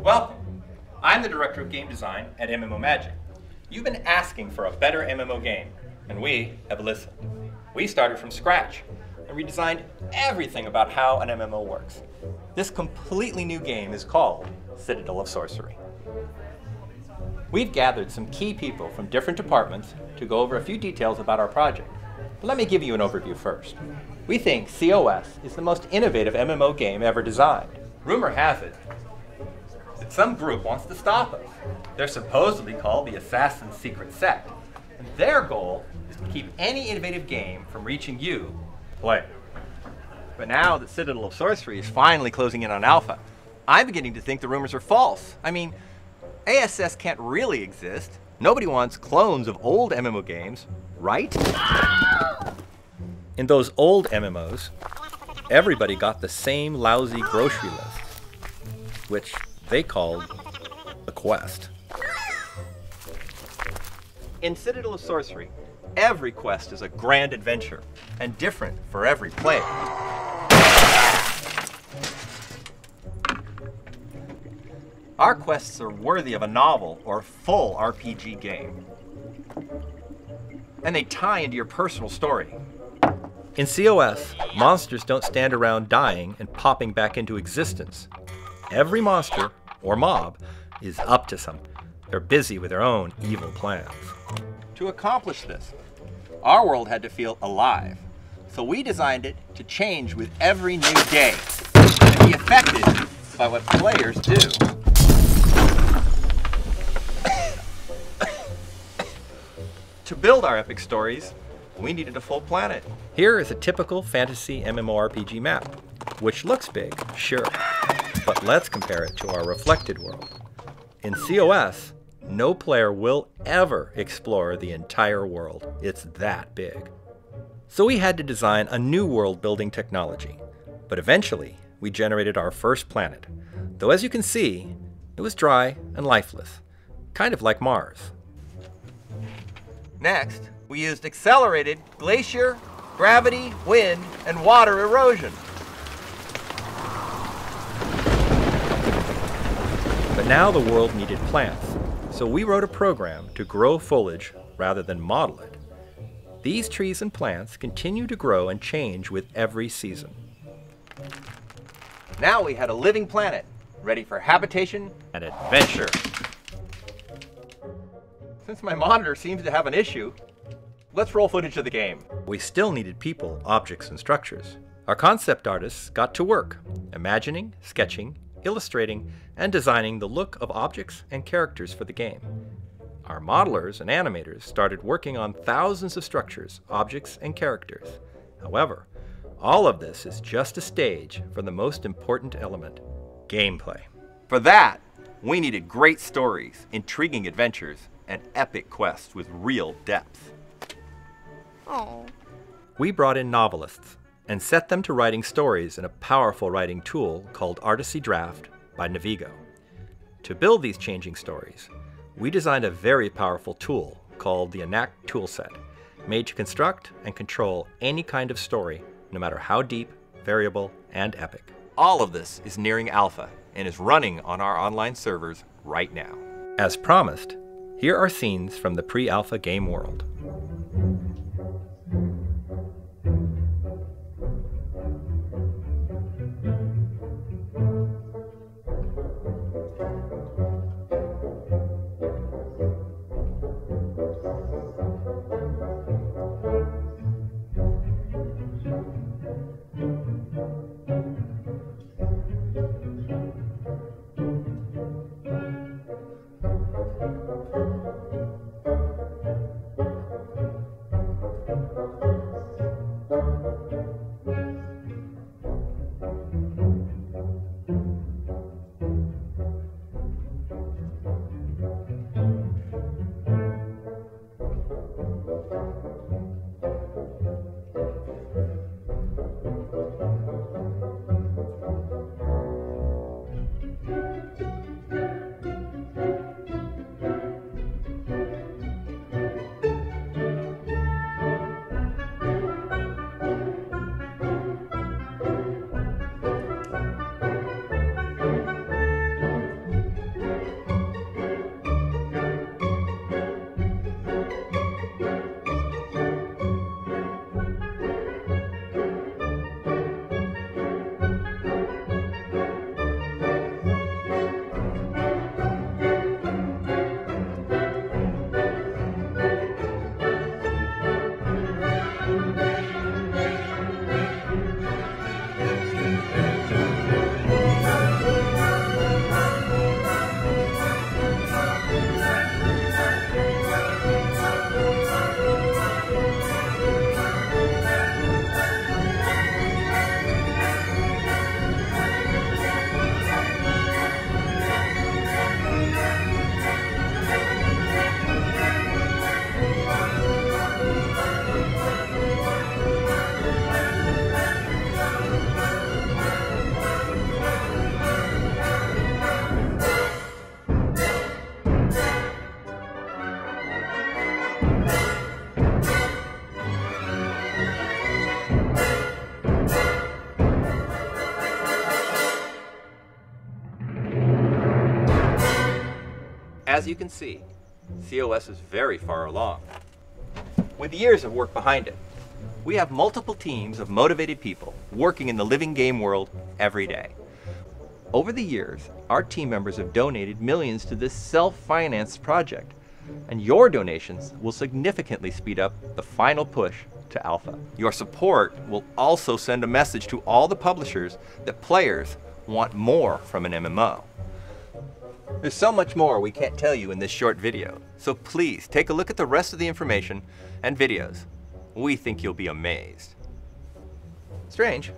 Welcome. I'm the Director of Game Design at MMORPG. You've been asking for a better MMO game, and we have listened. We started from scratch and redesigned everything about how an MMO works. This completely new game is called Citadel of Sorcery. We've gathered some key people from different departments to go over a few details about our project. But let me give you an overview first. We think COS is the most innovative MMO game ever designed. Rumor has it that some group wants to stop us. They're supposedly called the Assassin's Secret Sect, and their goal is to keep any innovative game from reaching you, the player. But now that Citadel of Sorcery is finally closing in on alpha, I'm beginning to think the rumors are false. I mean, ASS can't really exist. Nobody wants clones of old MMO games, right? In those old MMOs, everybody got the same lousy grocery list, which they called a quest. In Citadel of Sorcery, every quest is a grand adventure and different for every player. Our quests are worthy of a novel or full RPG game. And they tie into your personal story. In COS, monsters don't stand around dying and popping back into existence. Every monster, or mob, is up to something. They're busy with their own evil plans. To accomplish this, our world had to feel alive. So we designed it to change with every new day and be affected by what players do. To build our epic stories, we needed a full planet. Here is a typical fantasy MMORPG map, which looks big, sure, but let's compare it to our reflected world. In COS, no player will ever explore the entire world. It's that big. So we had to design a new world-building technology, but eventually we generated our first planet, though as you can see, it was dry and lifeless, kind of like Mars. Next, we used accelerated glacier, gravity, wind, and water erosion. But now the world needed plants, so we wrote a program to grow foliage rather than model it. These trees and plants continue to grow and change with every season. Now we had a living planet, ready for habitation and adventure. Since my monitor seems to have an issue, let's roll footage of the game. We still needed people, objects, and structures. Our concept artists got to work, imagining, sketching, illustrating, and designing the look of objects and characters for the game. Our modelers and animators started working on thousands of structures, objects, and characters. However, all of this is just a stage for the most important element, gameplay. For that, we needed great stories, intriguing adventures, and epic quests with real depth. Aww. We brought in novelists and set them to writing stories in a powerful writing tool called Artisy Draft by Navigo. To build these changing stories, we designed a very powerful tool called the Enact toolset, made to construct and control any kind of story, no matter how deep, variable, and epic. All of this is nearing alpha and is running on our online servers right now. As promised, here are scenes from the pre-alpha game world. as you can see, COS is very far along. With years of work behind it, we have multiple teams of motivated people working in the living game world every day. Over the years, our team members have donated millions to this self-financed project, and your donations will significantly speed up the final push to alpha. Your support will also send a message to all the publishers that players want more from an MMO. There's so much more we can't tell you in this short video, so please take a look at the rest of the information and videos. We think you'll be amazed. Strange.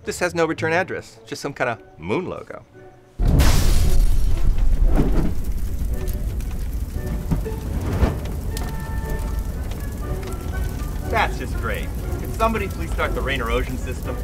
This has no return address, just some kind of moon logo. That's just great. Could somebody please start the rain erosion system?